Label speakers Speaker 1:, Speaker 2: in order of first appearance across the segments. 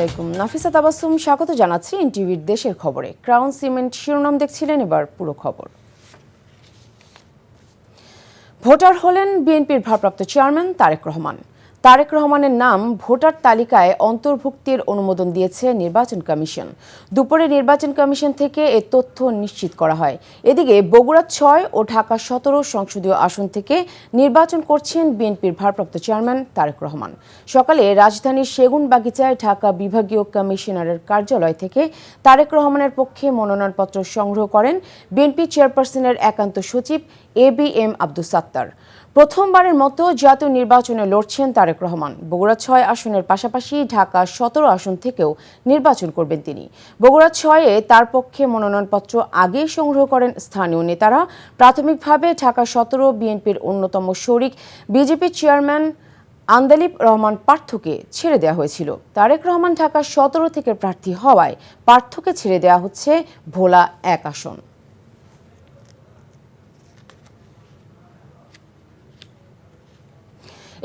Speaker 1: আলাইকুম। নাফিসা তাবাসসুম স্বাগত জানাচ্ছি এনটিভির দেশের খবরে। ক্রাউন সিমেন্ট শিরোনাম দেখছিলেন, এবার পুরো খবর। ভোটার হলেন বিএনপির ভারপ্রাপ্ত চেয়ারম্যান তারেক রহমান। তারেক রহমানের নাম ভোটার তালিকায় অন্তর্ভুক্তির অনুমোদন দিয়েছে নির্বাচন কমিশন। দুপুরে নির্বাচন কমিশন থেকে এ তথ্য নিশ্চিত করা হয়। এদিকে বগুড়া ৬ ও ঢাকা ১৭ সংসদীয় আসন থেকে নির্বাচন করছেন বিএনপির ভারপ্রাপ্ত চেয়ারম্যান তারেক রহমান। সকালে রাজধানীর সেগুনবাগিচায় ঢাকা বিভাগীয় কমিশনারের কার্যালয় থেকে তারেক রহমানের পক্ষে মনোনয়নপত্র সংগ্রহ করেন বিএনপি চেয়ারপারসনের একান্ত সচিব ABM আব্দুস সাত্তার। প্রথমবারের মতো জাতীয় নির্বাচনে লড়ছেন তারেক রহমান। বগুড়া ৬ আসনের পাশাপাশি ঢাকা ১৭ আসন থেকেও নির্বাচন করবেন তিনি। বগুড়া ৬-এ তার পক্ষে মনোনয়নপত্র আগেই সংগ্রহ করেন স্থানীয় নেতারা। প্রাথমিকভাবে ঢাকা ১৭ বিএনপির অন্যতম শরিক বিজেপি চেয়ারম্যান আন্দালিব রহমান পার্থকে ছেড়ে দেওয়া হয়েছিল। তারেক রহমান ঢাকা ১৭ থেকে প্রার্থী হওয়ায় পার্থকে ছেড়ে দেওয়া হচ্ছে ভোলা ১ আসন।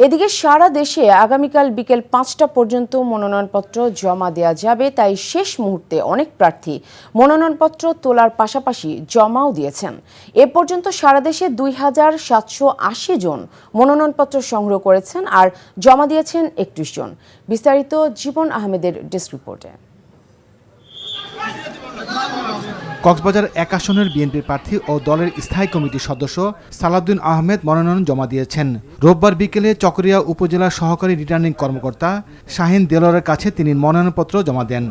Speaker 1: এদিকে সারা দেশে আগামীকাল বিকেল ৫টা পর্যন্ত মনোনয়নপত্র জমা দেওয়া যাবে। তাই শেষ মুহূর্তে অনেক প্রার্থী মনোনয়নপত্র তোলার পাশাপাশি জমাও দিয়েছেন। এ পর্যন্ত সারা দেশে ২,৭৮০ জন মনোনয়নপত্র সংগ্রহ করেছেন আর জমা দিয়েছেন ৩১ জন। বিস্তারিত জীবন আহমেদের ডেস্ক রিপোর্টে।
Speaker 2: কক্সবাজার ১ আসনের বিএনপির প্রার্থী ও দলের স্থায়ী কমিটির সদস্য সালাউদ্দিন আহমেদ মনোনয়ন জমা দিয়েছেন। রোববার বিকেলে চকরিয়া উপজেলার সহকারী রিটার্নিং কর্মকর্তা শাহিন দেলোয়ারের কাছে তিনি মনোনয়নপত্র জমা দেন।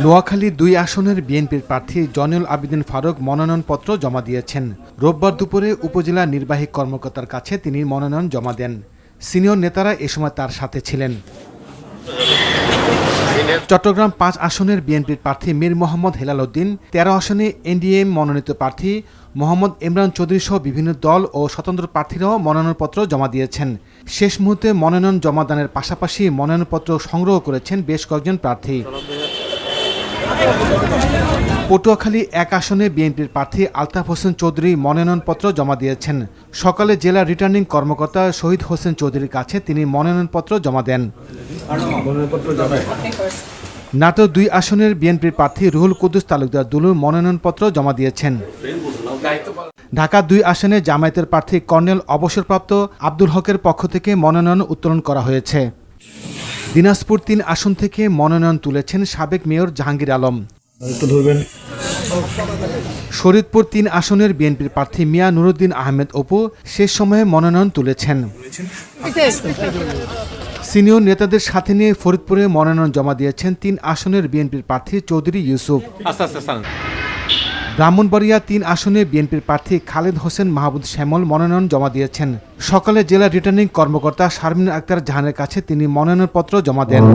Speaker 2: নোয়াখালী ২ আসনের বিএনপির প্রার্থী জয়নুল আবেদিন ফারুক মনোনয়নপত্র জমা দিয়েছেন। রোববার দুপুরে উপজেলা নির্বাহী কর্মকর্তার কাছে তিনি মনোনয়ন জমা দেন। সিনিয়র নেতারা এ সময় তার সাথে ছিলেন। চট্টগ্রাম ৫ আসনের বিএনপির প্রার্থী মীর মোহাম্মদ হেলাল উদ্দিন, ১৩ আসনে এনডিএ মনোনীত প্রার্থী মোহাম্মদ ইমরান চৌধুরী সহ বিভিন্ন দল ও স্বতন্ত্র প্রার্থীরাও মনোনয়নপত্র জমা দিয়েছেন। শেষ মুহূর্তে মনোনয়ন জমাদানের পাশাপাশি মনোনয়নপত্র সংগ্রহ করেছেন বেশ কয়েকজন প্রার্থী। পটুয়াখালী ১ আসনে বিএনপির প্রার্থী আলতাফ হোসেন চৌধুরী মনোনয়নপত্র জমা দিয়েছেন। সকালে জেলা রিটার্নিং কর্মকর্তা শহীদ হোসেন চৌধুরীর কাছে তিনি মনোনয়নপত্র জমা দেন। নাটোর ২ আসনের বিএনপির প্রার্থী রুহুল কুদ্দুস তালুকদার দুলু মনোনয়নপত্র জমা দিয়েছেন। ঢাকা ২ আসনে জামায়াতের প্রার্থী কর্নেল অবসরপ্রাপ্ত আব্দুল হকের পক্ষ থেকে মনোনয়ন উত্তোলন করা হয়েছে। দিনাজপুর ৩ আসন থেকে মনোনয়ন তুলেছেন সাবেক মেয়র জাহাঙ্গীর আলম। শরীয়তপুর ৩ আসনের বিএনপির প্রার্থী মিয়া নুরুদ্দিন আহমেদ অপু শেষ সময়ে মনোনয়ন তুলেছেন। সিনিয়র নেতাদের সাথে নিয়ে ফরিদপুরে মনোনয়ন জমা দিয়েছেন ৩ আসনের বিএনপির প্রার্থী চৌধুরী ইউসুফ। ব্রাহ্মণবাড়িয়া ৩ আসনে বিএনপির প্রার্থী খালেদ হোসেন মাহমুদ শ্যামল মনোনয়ন জমা দিয়েছেন। সকালে জেলা রিটার্নিং কর্মকর্তা শারমিন আক্তার জাহানের কাছে তিনি মনোনয়নপত্র জমা দেন।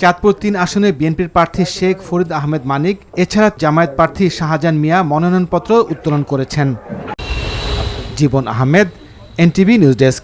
Speaker 2: চাঁদপুর ৩ আসনে বিএনপির প্রার্থী শেখ ফরিদ আহমেদ মানিক, এছাড়া জামায়াত প্রার্থী শাহজাহান মিয়া মনোনয়নপত্র উত্তোলন করেছেন। জীবন আহমেদ, এনটিভি নিউজ ডেস্ক।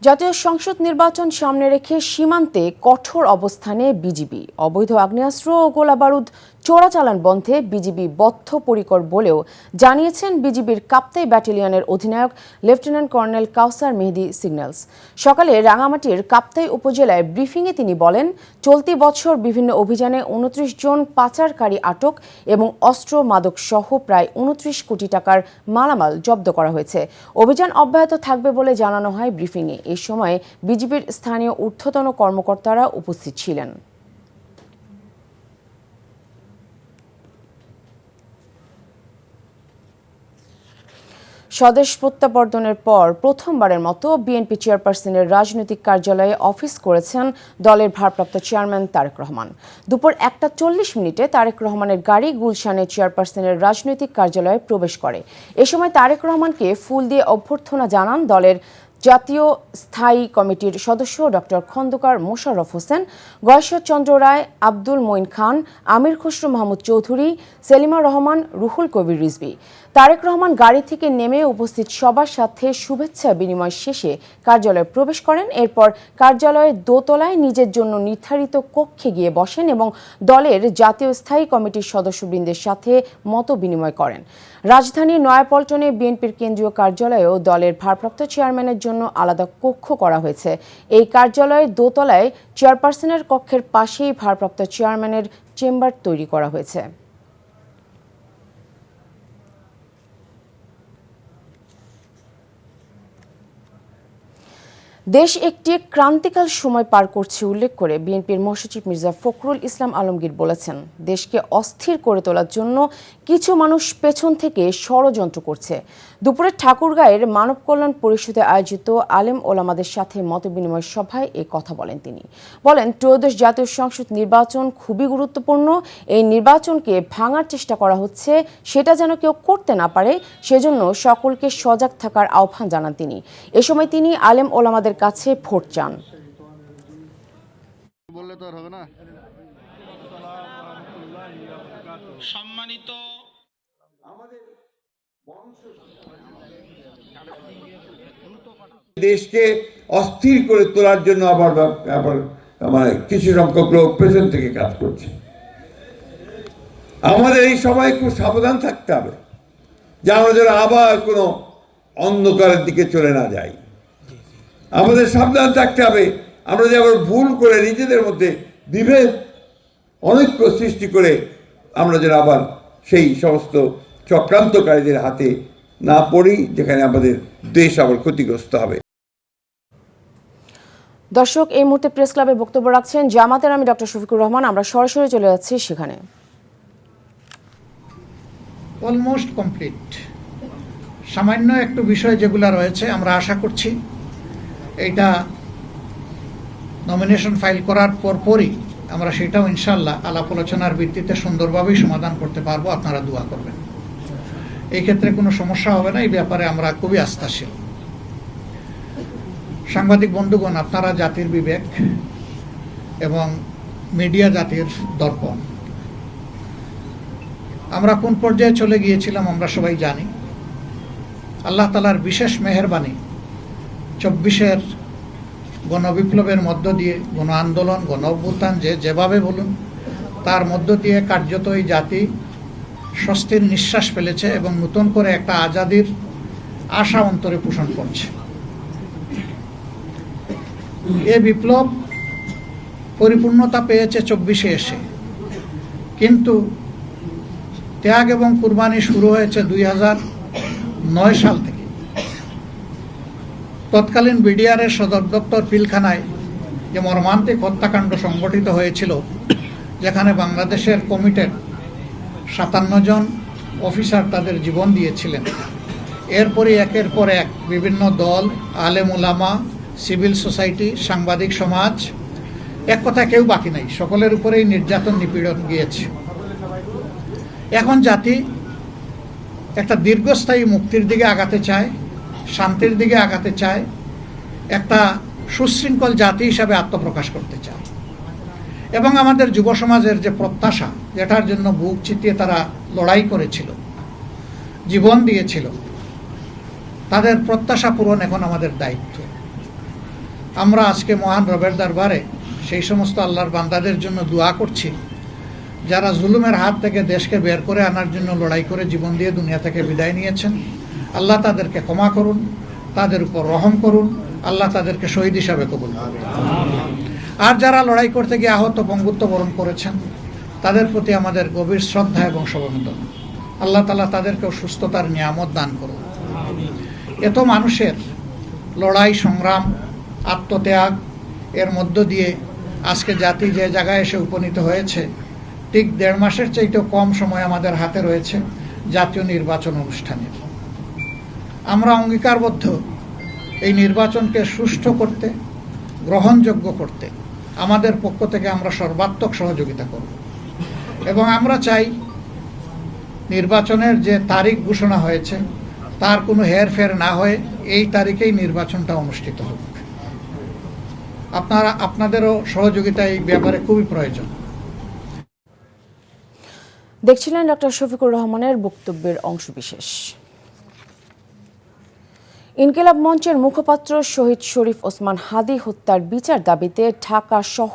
Speaker 1: জাতীয় সংসদ নির্বাচন সামনে রেখে সীমান্তে কঠোর অবস্থানে বিজিবি। অবৈধ আগ্নেয়াস্ত্র ও গোলাবারুদ চোরাচালান বন্ধে বিজিবি বদ্ধপরিকর বলেও জানিয়েছেন বিজিবির কাপ্তাই ব্যাটালিয়নের অধিনায়ক লেফটেন্যান্ট কর্নেল কাউসার মেহেদী সিগন্যালস। সকালে রাঙামাটির কাপ্তাই উপজেলায় ব্রিফিংয়ে তিনি বলেন, চলতি বছর বিভিন্ন অভিযানে ২৯ জন পাচারকারী আটক এবং অস্ত্র মাদক সহ প্রায় ২৯ কোটি টাকার মালামাল জব্দ করা হয়েছে। অভিযান অব্যাহত থাকবে বলে জানানো হয় ব্রিফিংয়ে। এ সময় বিজিবির স্থানীয় ঊর্ধ্বতন কর্মকর্তারা উপস্থিত ছিলেন। স্বদেশ প্রত্যাবর্তনের পর প্রথমবারের মতো বিএনপি চেয়ারপারসনের রাজনৈতিক কার্যালয়ে অফিস করেছেন দলের ভারপ্রাপ্ত চেয়ারম্যান তারেক রহমান। দুপুর ১টা ৪০ তারেক রহমানের গাড়ি গুলশানে চেয়ারপারসনের রাজনৈতিক কার্যালয়ে প্রবেশ করে। এ সময় তারেক রহমানকে ফুল দিয়ে অভ্যর্থনা জানান দলের জাতীয় স্থায়ী কমিটির সদস্য ডক্টর খন্দকার মোশাররফ হোসেন, গয়েশ্বর চন্দ্র রায়, আব্দুল মঈন খান, আমির খসরু মাহমুদ চৌধুরী, সেলিমা রহমান, রুহুল কবির রিজভী। তারেক রহমান গাড়ি থেকে নেমে উপস্থিত সবার সাথে শুভেচ্ছা বিনিময় শেষে কার্যালয়ে প্রবেশ করেন। এরপর কার্যালয়ের দোতলায় নিজের জন্য নির্ধারিত কক্ষে গিয়ে বসেন এবং দলের জাতীয় স্থায়ী কমিটির সদস্যবৃন্দের সাথে মত বিনিময় করেন। রাজধানীর নয়াপল্টনে বিএনপির কেন্দ্রীয় কার্যালয়েও দলের ভারপ্রাপ্ত চেয়ারম্যানের জন্য আলাদা কক্ষ করা হয়েছে। এই কার্যালয়ের দোতলায় চেয়ারপারসনের কক্ষের পাশেই ভারপ্রাপ্ত চেয়ারম্যানের চেম্বার তৈরি করা হয়েছে। দেশ একটি ক্রান্তিকাল সময় পার করছে উল্লেখ করে বিএনপির মহাসচিব মির্জা ফখরুল ইসলাম আলমগীর বলেছেন, দেশকে অস্থির করে তোলার জন্য কিছু মানুষ পেছন থেকে ষড়যন্ত্র করছে। দুপুরে ঠাকুরগাঁয়ের মানব কল্যাণ পরিষদে আয়োজিত আলেম ওলামাদের সাথে মতবিনিময় সভায় এই কথা বলেন তিনি। বলেন, ত্রয়োদশ জাতীয় সংসদ নির্বাচন খুবই গুরুত্বপূর্ণ। এই নির্বাচনকে ভাঙার চেষ্টা করা হচ্ছে, সেটা যেন কেউ করতে না পারে, সেজন্য সকলকে সজাগ থাকার আহ্বান জানান তিনি। এ সময় তিনি আলেম ওলামাদের কাছে ভোট চান।
Speaker 3: সম্মানিত
Speaker 4: দেশকে অস্থির করে তোলার জন্য আবার মানে কিছু সংখ্যক লোক পেছন থেকে কাজ করছে। আমাদের এই সময় খুব সাবধান থাকতে হবে যে আমরা যেন আবার কোনো অন্ধকারের দিকে চলে না যাই। আমাদের সাবধান থাকতে হবে আমরা যে আবার ভুল করে নিজেদের মধ্যে বিভেদ অনৈক্য সৃষ্টি করে আমরা যেন আবার সেই সমস্ত চক্রান্তকারীদের হাতে না পড়ি, যেখানে আমাদের দেশ আবার ক্ষতিগ্রস্ত হবে।
Speaker 1: দর্শক, এই মুহূর্তে প্রেস ক্লাবে বক্তব্য রাখছেন জামাতের আমি ডক্টর শফিকুর রহমান। আমরা সরাসরি চলে যাচ্ছি সেখানে।
Speaker 5: Almost complete. সামান্য একটু বিষয় যেগুলো রয়েছে আমরা আশা করছি এইটা নমিনেশন ফাইল করার পরপরই আমরা সেটাও ইনশাল্লাহ আলাপ আলোচনার ভিত্তিতে সুন্দরভাবেই সমাধান করতে পারবো। আপনারা দোয়া করবেন, এই ক্ষেত্রে কোনো সমস্যা হবে না। এই ব্যাপারে আমরা খুবই আস্থাশীল। সাংবাদিক বন্ধুগণ, আপনারা জাতির বিবেক এবং মিডিয়া জাতির দর্পণ। আমরা কোন পর্যায়ে চলে গিয়েছিলাম আমরা সবাই জানি। আল্লাহ তাআলার বিশেষ মেহেরবানি 24-এর গণবিপ্লবের মধ্য দিয়ে, গণ আন্দোলন, গণ অভ্যুত্থান যেভাবে বলুন, তার মধ্য দিয়ে কার্যত এই জাতি স্বস্তির নিঃশ্বাস ফেলেছে এবং নতুন করে একটা আজাদির আশা অন্তরে পোষণ করছে। এ বিপ্লব পরিপূর্ণতা পেয়েছে 24-এ এসে, কিন্তু ত্যাগ এবং কুরবানি শুরু হয়েছে 2009 সাল থেকে। তৎকালীন বিডিআরের সদর দপ্তর পিলখানায় যে মর্মান্তিক হত্যাকাণ্ড সংঘটিত হয়েছিল, যেখানে বাংলাদেশের কমিটেড 57 জন অফিসার তাদের জীবন দিয়েছিলেন। এরপরই একের পর এক বিভিন্ন দল, আলেম ওলামা, সিভিল সোসাইটি, সাংবাদিক সমাজ, এক কথা কেউ বাকি নাই, সকলের উপরেই নির্যাতন নিপীড়ন গিয়েছে। এখন জাতি একটা দীর্ঘস্থায়ী মুক্তির দিকে আগাতে চায়, শান্তির দিকে আগাতে চায়, একটা সুশৃঙ্খল জাতি হিসাবে আত্মপ্রকাশ করতে চায়। এবং আমাদের যুব সমাজের যে প্রত্যাশা, যেটার জন্য বুক চিতিয়ে তারা লড়াই করেছিল, জীবন দিয়েছিল, তাদের প্রত্যাশা পূরণ এখন আমাদের দায়িত্ব। আমরা আজকে মহান রবের দরবারে সেই সমস্ত আল্লাহর বান্দাদের জন্য দোয়া করছি যারা জুলুমের হাত থেকে দেশকে বের করে আনার জন্য লড়াই করে জীবন দিয়ে দুনিয়া থেকে বিদায় নিয়েছেন। আল্লাহ তাদেরকে ক্ষমা করুন, তাদের উপর রহম করুন, আল্লাহ তাদেরকে শহীদ হিসাবে কবুল করুন। আর যারা লড়াই করতে গিয়ে আহত, পঙ্গুত্ব বরণ করেছেন, তাদের প্রতি আমাদের গভীর শ্রদ্ধা এবং সমবেদনা। আল্লাহ তাআলা তাদেরকেও সুস্থতার নিয়ামত দান করুন। এত মানুষের লড়াই, সংগ্রাম, আত্মত্যাগ এর মধ্য দিয়ে আজকে জাতি যে জায়গায় এসে উপনীত হয়েছে, ঠিক 1.5 মাসের চাইতেও কম সময় আমাদের হাতে রয়েছে জাতীয় নির্বাচন অনুষ্ঠানের। আমরা অঙ্গীকারবদ্ধ এই নির্বাচনকে সুষ্ঠু করতে, গ্রহণযোগ্য করতে আমাদের পক্ষ থেকে আমরা সর্বাত্মক সহযোগিতা করব এবং আমরা চাই নির্বাচনের যে তারিখ ঘোষণা হয়েছে তার কোনো হেরফের না হয়ে এই তারিখেই নির্বাচনটা অনুষ্ঠিত হোক। আপনাদেরও সহযোগিতা এই ব্যাপারে খুবই প্রয়োজন।
Speaker 1: দেখছিলেন ডক্টর শফিকুর রহমানের বক্তব্যের অংশবিশেষ। ইনকিলাব মঞ্চের মুখপাত্র শহীদ শরীফ ওসমান হাদী হত্যার বিচার দাবিতে ঢাকা সহ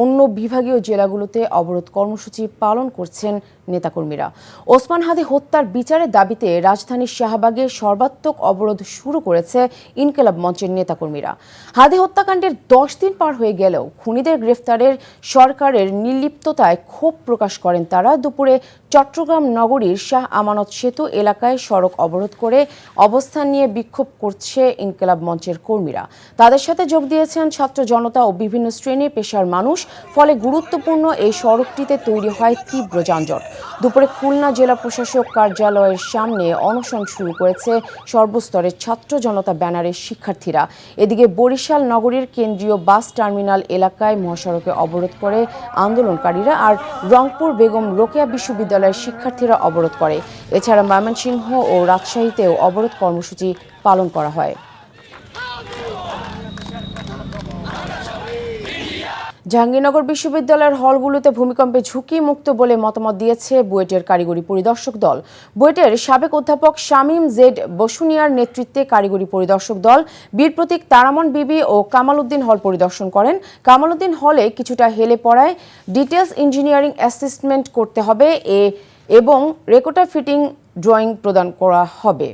Speaker 1: অন্য বিভাগীয় জেলাগুলোতে অবরোধ কর্মসূচি পালন করছেন নেতাকর্মীরা। ওসমান হাদী হত্যার বিচারের দাবিতে রাজধানীর শাহবাগে সর্বাত্মক অবরোধ শুরু করেছে ইনকিলাব মঞ্চের নেতাকর্মীরা। হাদী হত্যাকাণ্ডের 10 দিন পার হয়ে গেলেও খুনিদের গ্রেফতারের সরকারের নির্লিপ্ততায় ক্ষোভ প্রকাশ করেন তারা। দুপুরে চট্টগ্রাম নগরীর শাহ আমানত সেতু এলাকায় সড়ক অবরোধ করে অবস্থান নিয়ে বিক্ষোভ করছে ইনকিলাব মঞ্চের কর্মীরা। তাদের সাথে যোগ দিয়েছেন ছাত্র জনতা ও বিভিন্ন শ্রেণী পেশার মানুষ। ফলে গুরুত্বপূর্ণ এই সড়কটিতে তৈরি হয় তীব্র যানজট। দুপুরে খুলনা জেলা প্রশাসক কার্যালয়ের সামনে অনশন শুরু করেছে সর্বস্তরের ছাত্র জনতা ব্যানারের শিক্ষার্থীরা। এদিকে বরিশাল নগরীর কেন্দ্রীয় বাস টার্মিনাল এলাকায় মহাসড়কে অবরোধ করে আন্দোলনকারীরা, আর রংপুর বেগম রোকেয়া বিশ্ববিদ্যালয়ের শিক্ষার্থীরা অবরোধ করে। এছাড়া ময়মনসিংহ ও রাজশাহীতেও অবরোধ কর্মসূচি পালন করা হয়। জাহাঙ্গীরনগর বিশ্ববিদ্যালয়ের হলগুলোতে ভূমিকম্পে ঝুঁকি মুক্ত বলে মতামত দিয়েছে বুয়েটের কারিগরি পরিদর্শক দল। বুয়েটের সাবেক অধ্যাপক শামীম জেড বসুনিয়ার নেতৃত্বে কারিগরি পরিদর্শক দল বীর প্রতীক, তারামন বিবি ও কামাল উদ্দিন হল পরিদর্শন করেন। কামাল উদ্দিন হলে কিছুটা হেলে পড়ায় ডিটেলস ইঞ্জিনিয়ারিং অ্যাসেসমেন্ট করতে হবে এবং রেকর্ডার ফিটিং ড্রয়িং প্রদান করা হবে।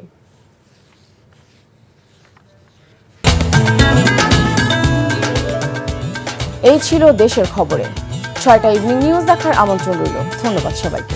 Speaker 1: এই ছিল দেশের খবরে। 6টা ইভিনিং নিউজ দেখার আমন্ত্রণ রইল। ধন্যবাদ সবাইকে।